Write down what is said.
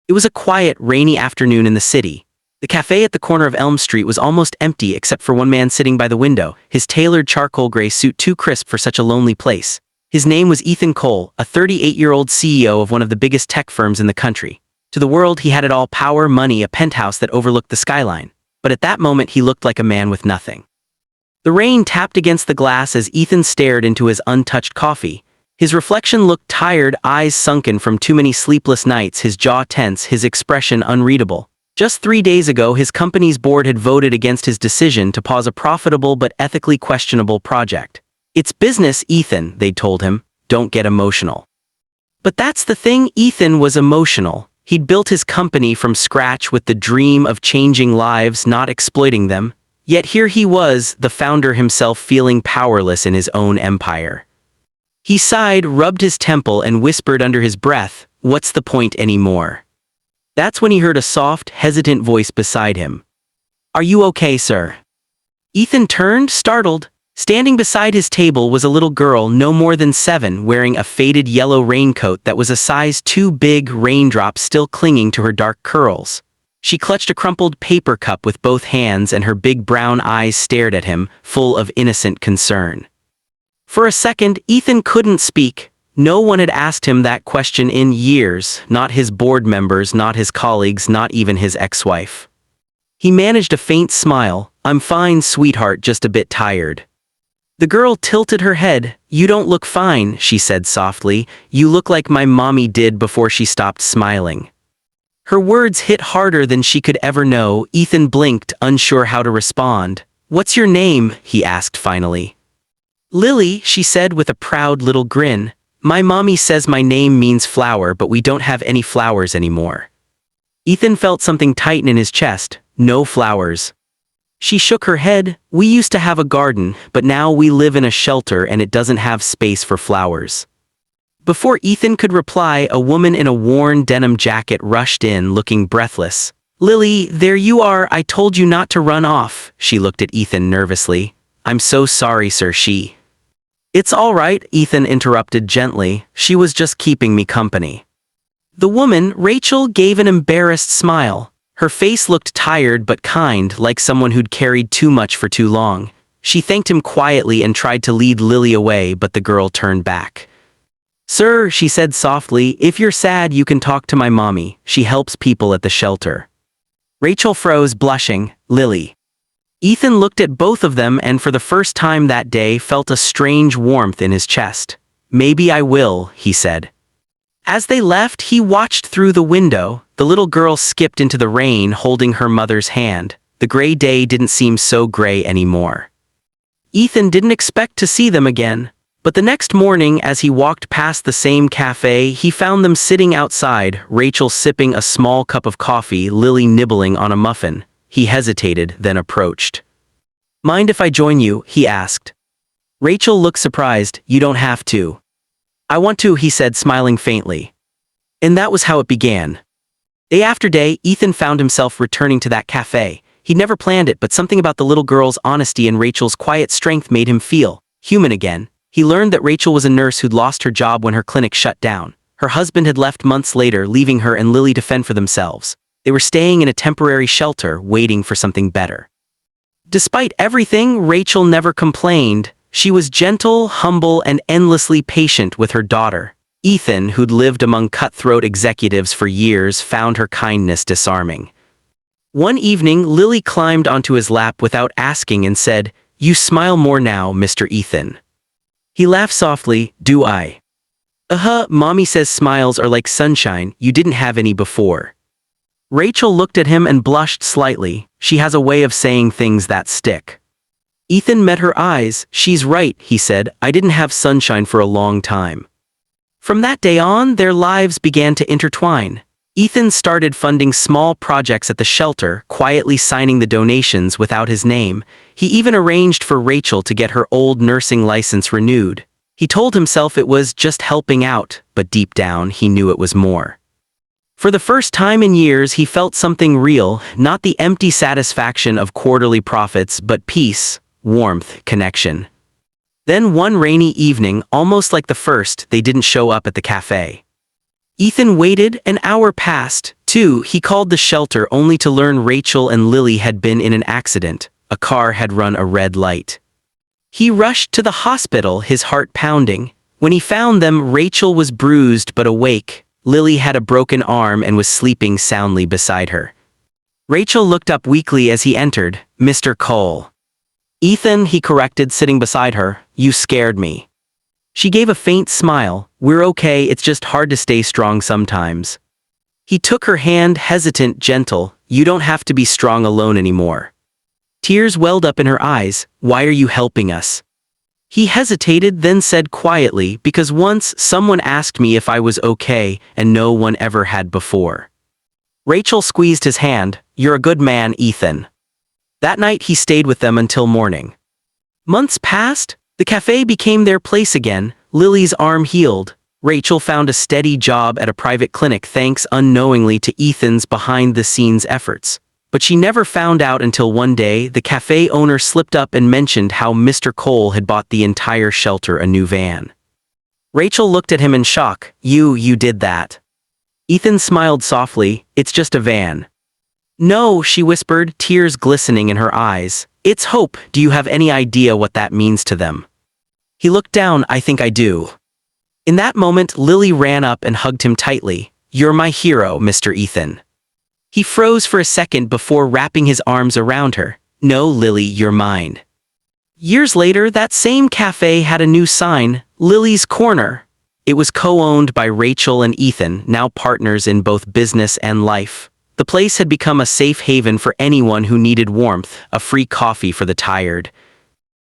It was a quiet, rainy afternoon in the city. The cafe at the corner of Elm Street was almost empty except for one man sitting by the window, his tailored charcoal gray suit too crisp for such a lonely place. His name was Ethan Cole, a 38-year-old CEO of one of the biggest tech firms in the country. To the world, he had it all: power, money, a penthouse that overlooked the skyline. But at that moment, he looked like a man with nothing. The rain tapped against the glass as Ethan stared into his untouched coffee. His reflection looked tired, eyes sunken from too many sleepless nights, his jaw tense, his expression unreadable. Just 3 days ago, his company's board had voted against his decision to pause a profitable but ethically questionable project. "It's business, Ethan," they'd told him. "Don't get emotional." But that's the thing, Ethan was emotional. He'd built his company from scratch with the dream of changing lives, not exploiting them. Yet here he was, the founder himself, feeling powerless in his own empire. He sighed, rubbed his temple, and whispered under his breath, "What's the point anymore?" That's when he heard a soft, hesitant voice beside him. "Are you okay, sir?" Ethan turned, startled. Standing beside his table was a little girl no more than 7, wearing a faded yellow raincoat that was a size too big, raindrops still clinging to her dark curls. She clutched a crumpled paper cup with both hands, and her big brown eyes stared at him, full of innocent concern. For a second, Ethan couldn't speak. No one had asked him that question in years, not his board members, not his colleagues, not even his ex-wife. He managed a faint smile. "I'm fine, sweetheart, just a bit tired." The girl tilted her head. "You don't look fine," she said softly. "You look like my mommy did before she stopped smiling." Her words hit harder than she could ever know. Ethan blinked, unsure how to respond. "What's your name?" he asked finally. "Lily," she said with a proud little grin. "My mommy says my name means flower, but we don't have any flowers anymore." Ethan felt something tighten in his chest. "No flowers." She shook her head. "We used to have a garden, but now we live in a shelter and it doesn't have space for flowers." Before Ethan could reply, a woman in a worn denim jacket rushed in, looking breathless. "Lily, there you are. I told you not to run off." She looked at Ethan nervously. "I'm so sorry, sir." "It's all right," Ethan interrupted gently. "She was just keeping me company." The woman, Rachel, gave an embarrassed smile. Her face looked tired but kind, like someone who'd carried too much for too long. She thanked him quietly and tried to lead Lily away, but the girl turned back. "Sir," she said softly, "if you're sad, you can talk to my mommy. She helps people at the shelter." Rachel froze, blushing. "Lily." Ethan looked at both of them and for the first time that day felt a strange warmth in his chest. "Maybe I will," he said. As they left, he watched through the window. The little girl skipped into the rain, holding her mother's hand. The gray day didn't seem so gray anymore. Ethan didn't expect to see them again. But the next morning, as he walked past the same cafe, he found them sitting outside, Rachel sipping a small cup of coffee, Lily nibbling on a muffin. He hesitated, then approached. "Mind if I join you?" he asked. Rachel looked surprised. "You don't have to." "I want to," he said, smiling faintly. And that was how it began. Day after day, Ethan found himself returning to that cafe. He'd never planned it, but something about the little girl's honesty and Rachel's quiet strength made him feel human again. He learned that Rachel was a nurse who'd lost her job when her clinic shut down. Her husband had left months later, leaving her and Lily to fend for themselves. They were staying in a temporary shelter, waiting for something better. Despite everything, Rachel never complained. She was gentle, humble, and endlessly patient with her daughter. Ethan, who'd lived among cutthroat executives for years, found her kindness disarming. One evening, Lily climbed onto his lap without asking and said, "You smile more now, Mr. Ethan." He laughed softly. "Do I?" Mommy says smiles are like sunshine. You didn't have any before." Rachel looked at him and blushed slightly. She has a way of saying things that stick. Ethan met her eyes. "She's right," he said. "I didn't have sunshine for a long time." From that day on, their lives began to intertwine. Ethan started funding small projects at the shelter, quietly signing the donations without his name. He even arranged for Rachel to get her old nursing license renewed. He told himself it was just helping out, but deep down, he knew it was more. For the first time in years, he felt something real, not the empty satisfaction of quarterly profits, but peace, warmth, connection. Then one rainy evening, almost like the first, they didn't show up at the cafe. Ethan waited. An hour passed, 2, he called the shelter only to learn Rachel and Lily had been in an accident. A car had run a red light. He rushed to the hospital, his heart pounding. When he found them, Rachel was bruised but awake. Lily had a broken arm and was sleeping soundly beside her. Rachel looked up weakly as he entered. "Mr. Cole." "Ethan," he corrected, sitting beside her. "You scared me." She gave a faint smile. "We're okay, it's just hard to stay strong sometimes." He took her hand, hesitant, gentle. "You don't have to be strong alone anymore." Tears welled up in her eyes. "Why are you helping us?" He hesitated, then said quietly, "Because once someone asked me if I was okay, and no one ever had before." Rachel squeezed his hand. "You're a good man, Ethan." That night he stayed with them until morning. Months passed. The cafe became their place again. Lily's arm healed. Rachel found a steady job at a private clinic thanks unknowingly to Ethan's behind-the-scenes efforts. But she never found out until one day the cafe owner slipped up and mentioned how Mr. Cole had bought the entire shelter a new van. Rachel looked at him in shock. You did that." Ethan smiled softly. "It's just a van." "No," she whispered, tears glistening in her eyes. "It's hope. Do you have any idea what that means to them?" He looked down. "I think I do." In that moment, Lily ran up and hugged him tightly. "You're my hero, Mr. Ethan." He froze for a second before wrapping his arms around her. "No, Lily, you're mine." Years later, that same cafe had a new sign, Lily's Corner. It was co-owned by Rachel and Ethan, now partners in both business and life. The place had become a safe haven for anyone who needed warmth, a free coffee for the tired,